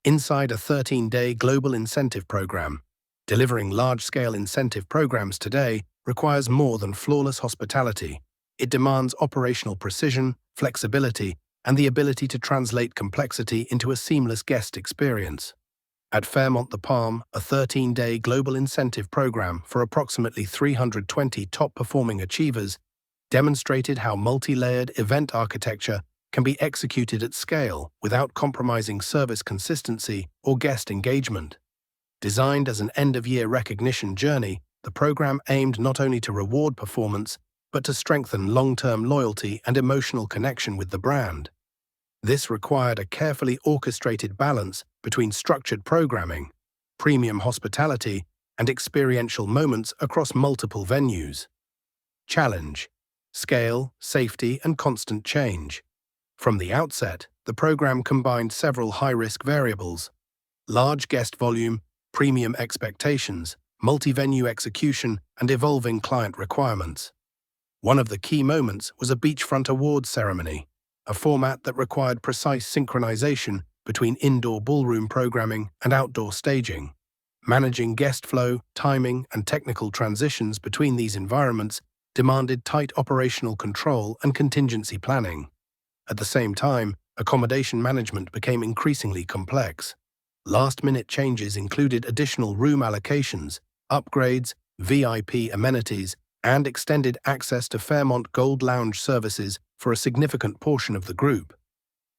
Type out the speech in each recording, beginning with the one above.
Inside a 13-day global incentive program, delivering large-scale incentive programs today requires more than flawless hospitality. It demands operational precision, flexibility, and the ability to translate complexity into a seamless guest experience. At Fairmont The Palm, a 13-day global incentive program for approximately 320 top-performing achievers demonstrated how multi-layered event architecture can be executed at scale without compromising service consistency or guest engagement. Designed as an end-of-year recognition journey, the program aimed not only to reward performance, but to strengthen long-term loyalty and emotional connection with the brand. This required a carefully orchestrated balance between structured programming, premium hospitality, and experiential moments across multiple venues. Challenge: scale, safety, and constant change. From the outset, the program combined several high-risk variables: large guest volume, premium expectations, multi-venue execution, and evolving client requirements. One of the key moments was a beachfront awards ceremony, a format that required precise synchronization between indoor ballroom programming and outdoor staging. Managing guest flow, timing, and technical transitions between these environments demanded tight operational control and contingency planning. At the same time, accommodation management became increasingly complex. Last-minute changes included additional room allocations, upgrades, VIP amenities, and extended access to Fairmont Gold Lounge services for a significant portion of the group.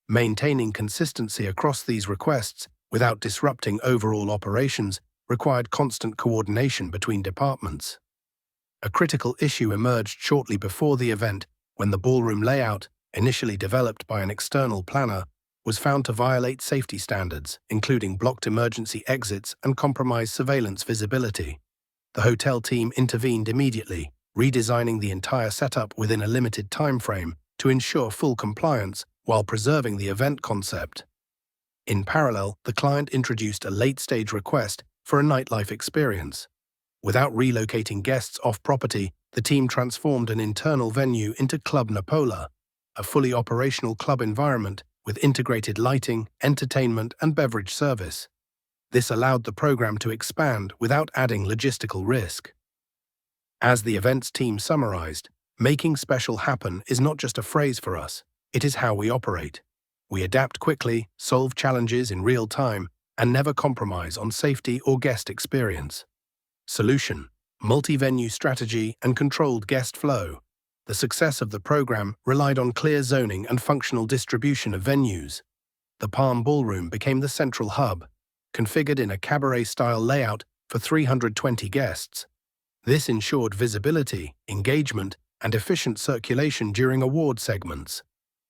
Maintaining consistency across these requests without disrupting overall operations required constant coordination between departments. A critical issue emerged shortly before the event when the ballroom layout, initially developed by an external planner, was found to violate safety standards, including blocked emergency exits and compromised surveillance visibility. The hotel team intervened immediately, redesigning the entire setup within a limited time frame to ensure full compliance while preserving the event concept. In parallel, the client introduced a late-stage request for a nightlife experience. Without relocating guests off-property, the team transformed an internal venue into Club Napola, a fully operational club environment with integrated lighting, entertainment, and beverage service. This allowed the program to expand without adding logistical risk. As the events team summarized, making special happen is not just a phrase for us, it is how we operate. We adapt quickly, solve challenges in real time, and never compromise on safety or guest experience. Solution: multi-venue strategy and controlled guest flow. The success of the program relied on clear zoning and functional distribution of venues. The Palm Ballroom became the central hub, configured in a cabaret-style layout for 320 guests. This ensured visibility, engagement, and efficient circulation during award segments.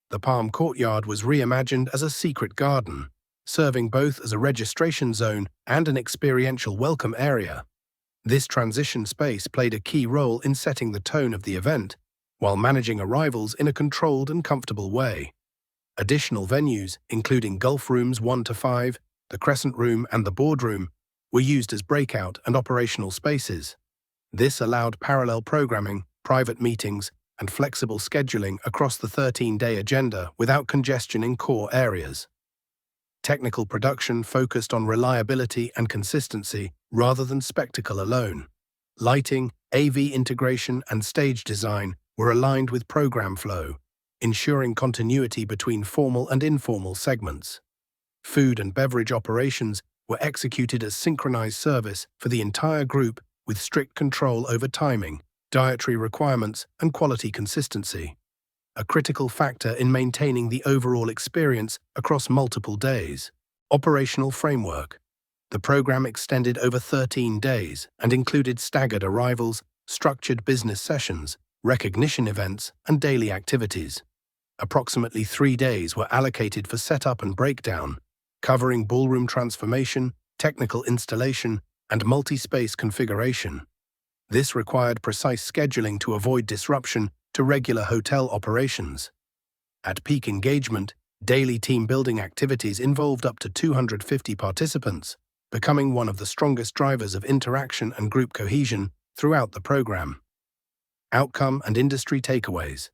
The Palm Courtyard was reimagined as a secret garden, serving both as a registration zone and an experiential welcome area. This transition space played a key role in setting the tone of the event, while managing arrivals in a controlled and comfortable way. Additional venues, including Gulf Rooms 1 to 5, the Crescent Room, and the Boardroom, were used as breakout and operational spaces. This allowed parallel programming, private meetings, and flexible scheduling across the 13-day agenda without congestion in core areas. Technical production focused on reliability and consistency rather than spectacle alone. Lighting, AV integration, and stage design were aligned with program flow, ensuring continuity between formal and informal segments. Food and beverage operations were executed as synchronized service for the entire group with strict control over timing, dietary requirements, and quality consistency, a critical factor in maintaining the overall experience across multiple days. Operational framework. The program extended over 13 days and included staggered arrivals, structured business sessions, recognition events, and daily activities. Approximately 3 days were allocated for setup and breakdown, covering ballroom transformation, technical installation, and multi-space configuration. This required precise scheduling to avoid disruption to regular hotel operations. At peak engagement, daily team-building activities involved up to 250 participants, becoming one of the strongest drivers of interaction and group cohesion throughout the program. Outcome and industry takeaways.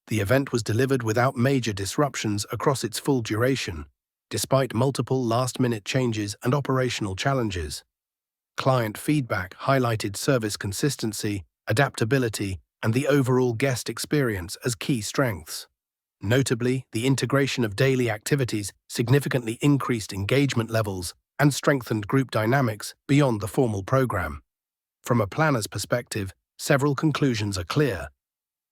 The event was delivered without major disruptions across its full duration, despite multiple last-minute changes and operational challenges. Client feedback highlighted service consistency, adaptability, and the overall guest experience as key strengths. Notably, the integration of daily activities significantly increased engagement levels and strengthened group dynamics beyond the formal program. From a planner's perspective, several conclusions are clear.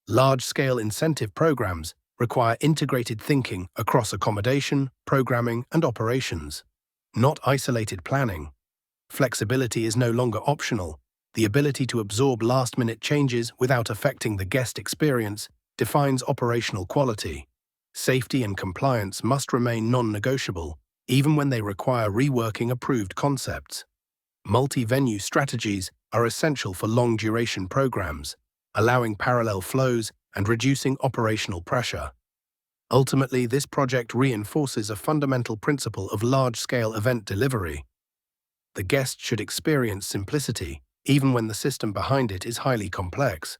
Large-scale incentive programs require integrated thinking across accommodation, programming, and operations, not isolated planning. Flexibility is no longer optional. The ability to absorb last-minute changes without affecting the guest experience defines operational quality. Safety and compliance must remain non-negotiable, even when they require reworking approved concepts. Multi-venue strategies are essential for long-duration programs, allowing parallel flows and reducing operational pressure. Ultimately, this project reinforces a fundamental principle of large-scale event delivery. The guest should experience simplicity, even when the system behind it is highly complex.